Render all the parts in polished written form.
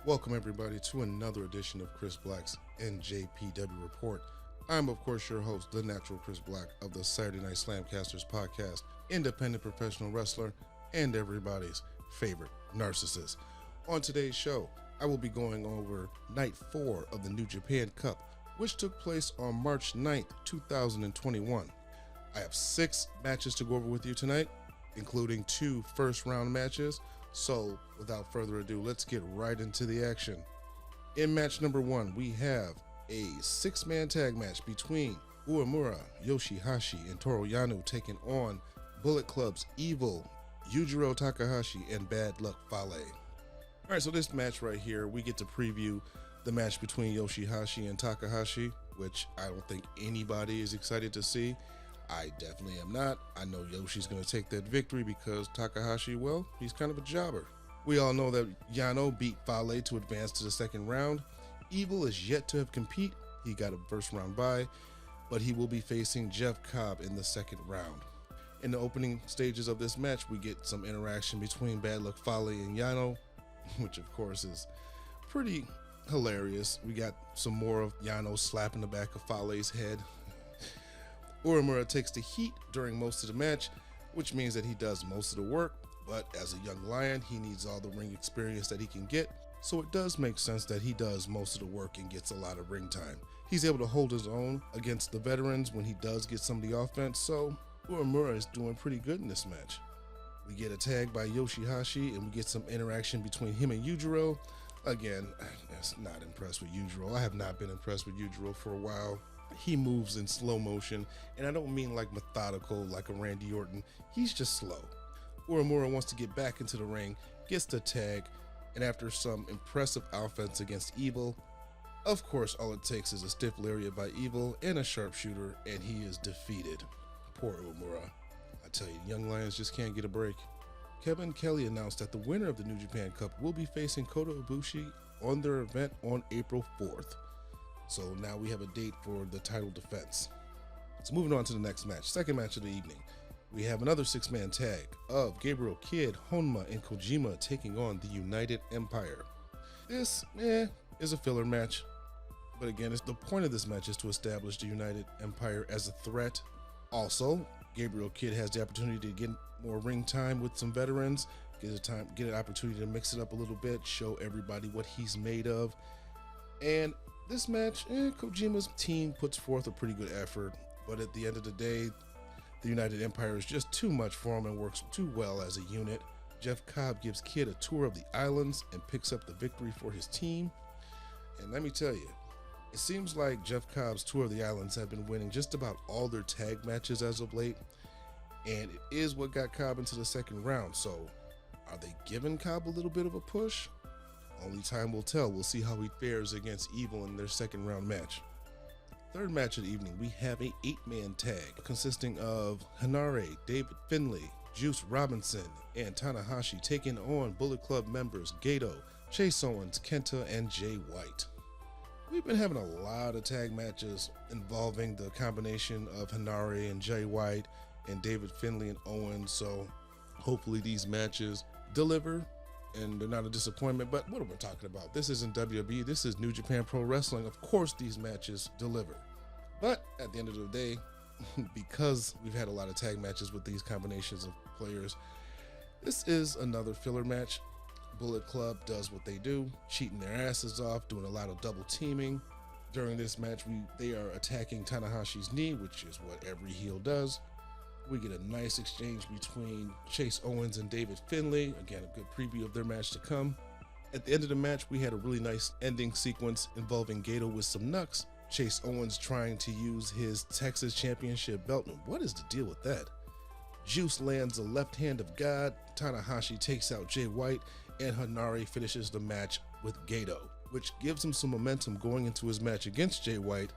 Welcome everybody to another edition of Chris Black's NJPW Report. I'm of course your host, the natural Chris Black of the Saturday Night Slamcasters podcast, independent professional wrestler, and everybody's favorite narcissist. On today's show, I will be going over Night 4 of the New Japan Cup, which took place on March 9th, 2021. I have 6 matches to go over with you tonight, including 2 first-round matches. So, without further ado, let's get right into the action. In match number 1, we have a 6-man tag match between Uemura, Yoshi-Hashi, and Toru Yano taking on Bullet Club's Evil, Yujiro Takahashi, and Bad Luck Fale. Alright, so this match right here, we get to preview the match between Yoshi-Hashi and Takahashi, which I don't think anybody is excited to see. I definitely am not. I know Yoshi's going to take that victory because Takahashi, well, he's kind of a jobber. We all know that Yano beat Fale to advance to the second round. Evil is yet to have compete. He got a first round bye, but he will be facing Jeff Cobb in the second round. In the opening stages of this match, we get some interaction between Bad Luck Fale and Yano, which of course is pretty hilarious. We got some more of Yano slapping the back of Fale's head. Uemura takes the heat during most of the match, which means that he does most of the work, but as a young lion, he needs all the ring experience that he can get, so it does make sense that he does most of the work and gets a lot of ring time. He's able to hold his own against the veterans when he does get some of the offense, so Uemura is doing pretty good in this match. We get a tag by Yoshi-Hashi, and we get some interaction between him and Yujiro. Again, I'm not impressed with Yujiro. I have not been impressed with Yujiro for a while. He moves in slow motion, and I don't mean like methodical like a Randy Orton. He's just slow. Uemura wants to get back into the ring, gets the tag, and after some impressive offense against Evil, of course all it takes is a stiff lariat by Evil and a sharpshooter, and he is defeated. Poor Uemura. I tell you, young lions just can't get a break. Kevin Kelly announced that the winner of the New Japan Cup will be facing Kota Ibushi on their event on April 4th. So now we have a date for the title defense. So moving on to the next match, second match of the evening. We have another 6-man tag of Gabriel Kidd, Honma, and Kojima taking on the United Empire. This, is a filler match. But again, the point of this match is to establish the United Empire as a threat. Also, Gabriel Kidd has the opportunity to get more ring time with some veterans, get an opportunity to mix it up a little bit, show everybody what he's made of. And this match, Kojima's team puts forth a pretty good effort, but at the end of the day, the United Empire is just too much for him and works too well as a unit. Jeff Cobb gives Kidd a tour of the islands and picks up the victory for his team. And let me tell you, it seems like Jeff Cobb's tour of the islands have been winning just about all their tag matches as of late, and it is what got Cobb into the second round. So are they giving Cobb a little bit of a push? Only time will tell. We'll see how he fares against Evil in their second round match. Third match of the evening, we have a 8-man tag consisting of Hanare, David Finlay, Juice Robinson, and Tanahashi taking on Bullet Club members Gedo, Chase Owens, Kenta, and Jay White. We've been having a lot of tag matches involving the combination of Hanare and Jay White and David Finlay and Owens, so hopefully these matches deliver and they're not a disappointment. But what are we talking about? This isn't WWE, this is New Japan Pro Wrestling. Of course these matches deliver. But at the end of the day, because we've had a lot of tag matches with these combinations of players, this is another filler match. Bullet Club does what they do, cheating their asses off, doing a lot of double teaming. During this match, they are attacking Tanahashi's knee, which is what every heel does. We get a nice exchange between Chase Owens and David Finlay. Again, a good preview of their match to come. At the end of the match, we had a really nice ending sequence involving Gedo with some knucks. Chase Owens trying to use his Texas Championship belt. And what is the deal with that? Juice lands a left hand of God. Tanahashi takes out Jay White, and Hanare finishes the match with Gedo, which gives him some momentum going into his match against Jay White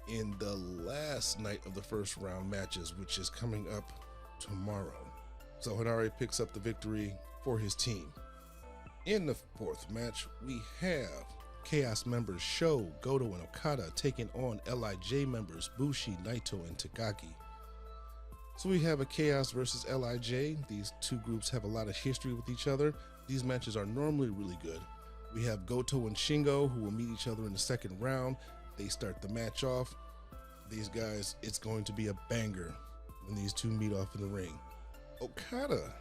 in the last night of the first round matches, which is coming up tomorrow. So Hanare picks up the victory for his team. In the fourth match, we have Chaos members Sho, Goto, and Okada taking on LIJ members Bushi, Naito, and Takagi. So we have a Chaos versus LIJ. These two groups have a lot of history with each other. These matches are normally really good. We have Goto and Shingo, who will meet each other in the second round. They start the match off. These guys, it's going to be a banger when these two meet off in the ring. Okada,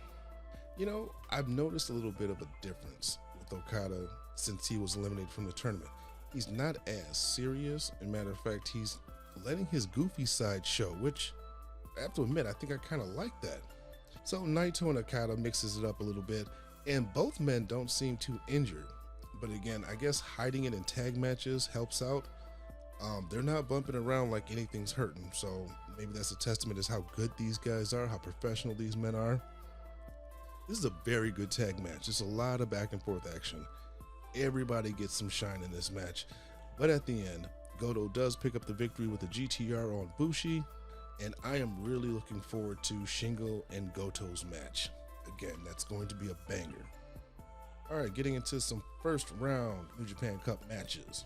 I've noticed a little bit of a difference with Okada since he was eliminated from the tournament. He's not as serious. As a matter of fact, he's letting his goofy side show, which I have to admit, I think I kind of like that. So Naito and Okada mixes it up a little bit, and both men don't seem too injured. But again, I guess hiding it in tag matches helps out. They're not bumping around like anything's hurting, so maybe that's a testament to how good these guys are, how professional these men are. This is a very good tag match. There's a lot of back and forth action. Everybody gets some shine in this match, but at the end, Goto does pick up the victory with a GTR on Bushi, and I am really looking forward to Shingo and Goto's match. Again, that's going to be a banger. All right, getting into some first round New Japan Cup matches.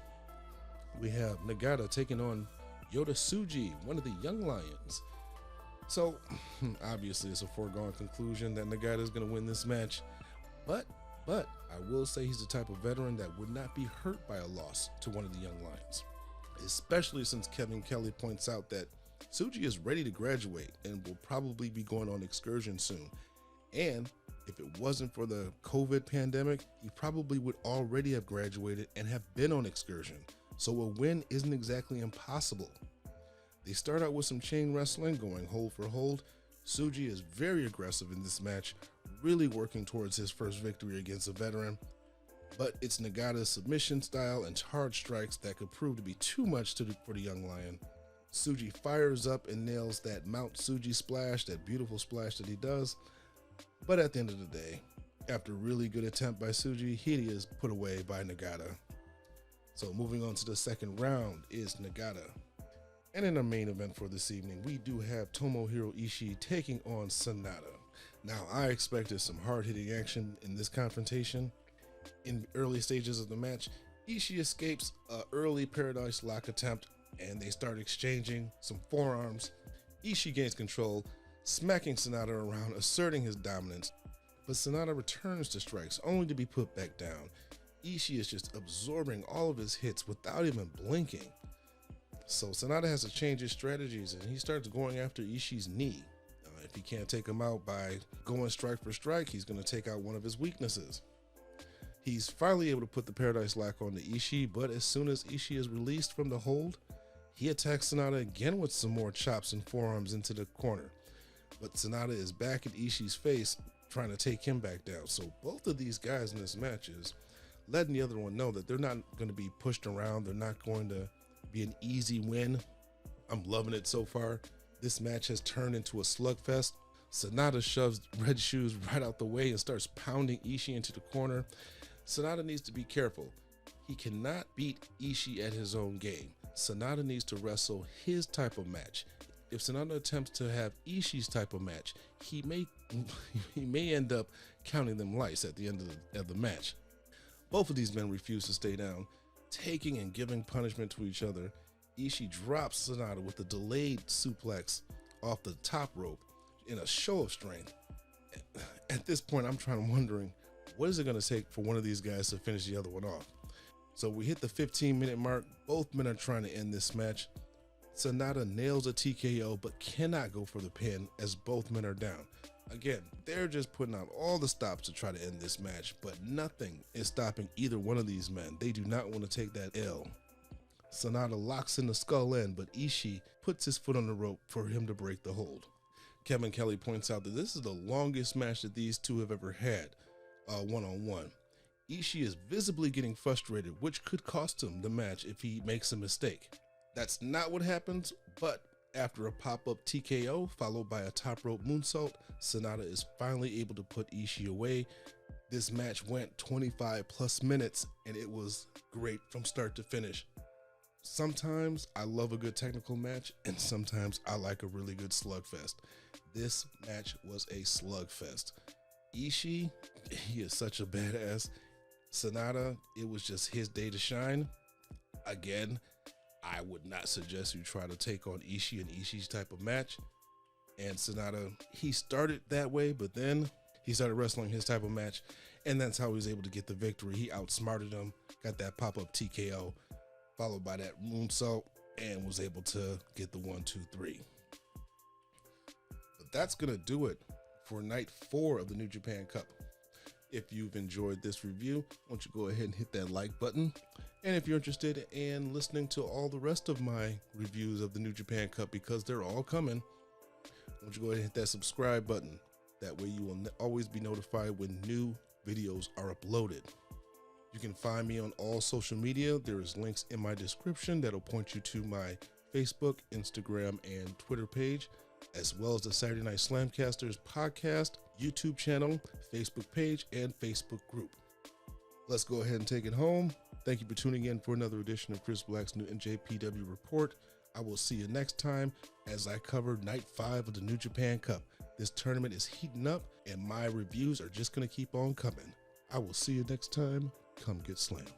We have Nagata taking on Yota Tsuji, one of the Young Lions. So, obviously, it's a foregone conclusion that Nagata is going to win this match, but I will say he's the type of veteran that would not be hurt by a loss to one of the Young Lions, especially since Kevin Kelly points out that Tsuji is ready to graduate and will probably be going on excursion soon. And if it wasn't for the COVID pandemic, he probably would already have graduated and have been on excursion. So a win isn't exactly impossible. They start out with some chain wrestling, going hold for hold. Tsuji is very aggressive in this match, really working towards his first victory against a veteran. But it's Nagata's submission style and hard strikes that could prove to be too much for the Young Lion. Tsuji fires up and nails that Mount Tsuji splash, that beautiful splash that he does. But at the end of the day, after a really good attempt by Tsuji, he is put away by Nagata. So moving on to the second round is Nagata. And in our main event for this evening, we do have Tomohiro Ishii taking on SANADA. Now, I expected some hard-hitting action in this confrontation. In early stages of the match, Ishii escapes an early Paradise Lock attempt, and they start exchanging some forearms. Ishii gains control, smacking SANADA around, asserting his dominance. But SANADA returns to strikes, only to be put back down. Ishii is just absorbing all of his hits without even blinking. So SANADA has to change his strategies, and he starts going after Ishii's knee. If he can't take him out by going strike for strike, he's going to take out one of his weaknesses. He's finally able to put the Paradise Lock on to Ishii, but as soon as Ishii is released from the hold, he attacks SANADA again with some more chops and forearms into the corner. But SANADA is back at Ishii's face, trying to take him back down. So both of these guys in this match is letting the other one know that they're not going to be pushed around. They're not going to be an easy win. I'm loving it so far. This match has turned into a slugfest. SANADA shoves Red Shoes right out the way and starts pounding Ishii into the corner. SANADA needs to be careful. He cannot beat Ishii at his own game. SANADA needs to wrestle his type of match. If SANADA attempts to have Ishii's type of match, he may end up counting them lice at the end of the match. Both of these men refuse to stay down, taking and giving punishment to each other. Ishii drops SANADA with a delayed suplex off the top rope in a show of strength. At this point, I'm wondering, what is it going to take for one of these guys to finish the other one off? So we hit the 15-minute mark. Both men are trying to end this match. SANADA nails a TKO but cannot go for the pin as both men are down. Again, they're just putting out all the stops to try to end this match, but nothing is stopping either one of these men. They do not want to take that L. SANADA locks in the skull end, but Ishii puts his foot on the rope for him to break the hold. Kevin Kelly points out that this is the longest match that these two have ever had, one-on-one. Ishii is visibly getting frustrated, which could cost him the match if he makes a mistake. That's not what happens, but after a pop-up TKO followed by a top rope moonsault, SANADA is finally able to put Ishii away. This match went 25 plus minutes, and it was great from start to finish. Sometimes I love a good technical match, and sometimes I like a really good slugfest. This match was a slugfest. Ishii, he is such a badass. SANADA, it was just his day to shine. Again, I would not suggest you try to take on Ishii and Ishii's type of match. And SANADA, he started that way, but then he started wrestling his type of match, And that's how he was able to get the victory. He outsmarted him, got that pop-up TKO, followed by that moonsault, and was able to get the 1-2-3. But that's going to do it for night 4 of the New Japan Cup. If you've enjoyed this review, why don't you go ahead and hit that like button. And if you're interested in listening to all the rest of my reviews of the New Japan Cup, because they're all coming, why don't you go ahead and hit that subscribe button. That way you will always be notified when new videos are uploaded. You can find me on all social media. There is links in my description that'll point you to my Facebook, Instagram, and Twitter page, as well as the Saturday Night Slamcasters podcast, YouTube channel, Facebook page, and Facebook group. Let's go ahead and take it home. Thank you for tuning in for another edition of Chris Black's new NJPW report. I will see you next time as I cover night 5 of the New Japan Cup. This tournament is heating up and my reviews are just going to keep on coming. I will see you next time. Come get slammed.